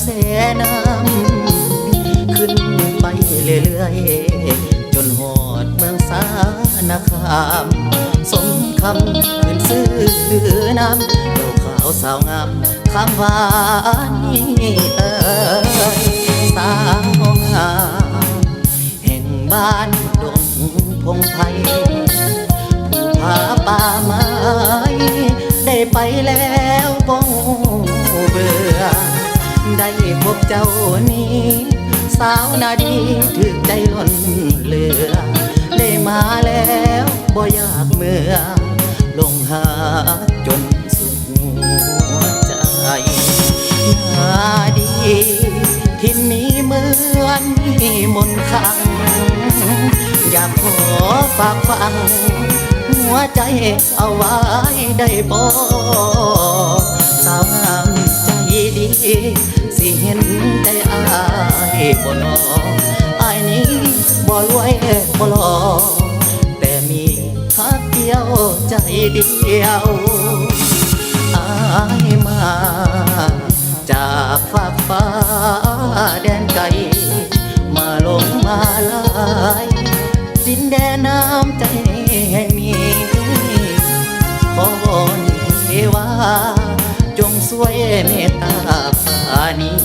แสน้ำขึ้นไปเรื่อยๆจนหอดเมืองสานคามสมคำขึ้นซื้อน้ำเจ้าขาวสาวงามคำหวานนี่สาวงามแห่งบ้านดงพงไพรผู้พาป่าไม้ได้ไปแล้วบ่เบื่อได้พบเจ้านี้สาวนาดีถึกใจล้นเหลือได้มาแล้วบ่อยากเมื่อลงหาจนสุดหัวใจนาดีที่นี้เหมือนมีมนต์ขลังอยากขอฝากฟังหัวใจเอาไว้ได้บ่สาวงามใจดีสิเห็นใจอายบ่นออายนี้บ่รวยบ่หล่อแต่มีฮักเดียวใจเดียวอายมาจากฟากฟ้าแดนไกลมาลงมาลายดินแดนน้ำใจแห่งนี้ขอวอนเทวาจงช่วยเมตตาฟ้านี้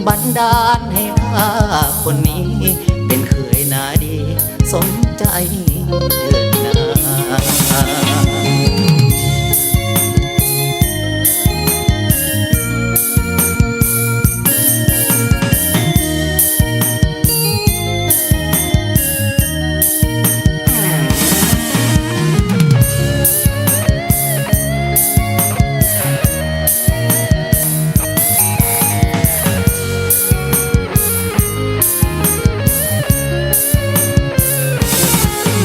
บันดาลให้ข้าคนนี้เป็นเคยนาดีสมใจเถิด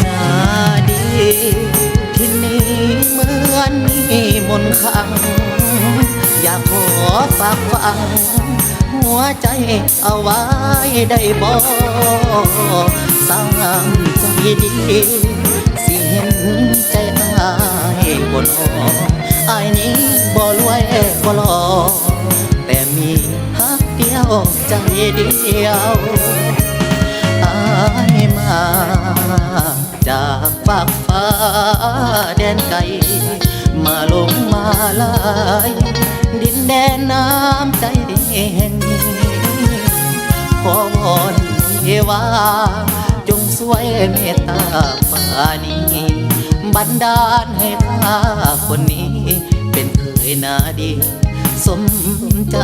นาที่นี่เหมือนมีมนต์ขลังอยากขอฝากฟังหัวใจเอาไว้ได้บ่สาวงามใจดีสิเห็นใจอายบ่นอายนี้บ่รวยบ่หล่อแต่มีฮักเดียวใจเดียวอายมาจากฟากฟ้าแดนไกลมาลงมาลายดินแดนน้ำใจแห่งนี้ขอวอนเทวาจงช่วยเมตตาฟ้านี้บันดาลให้ข้าคนนี้เป็นเคยนาดีสมใจ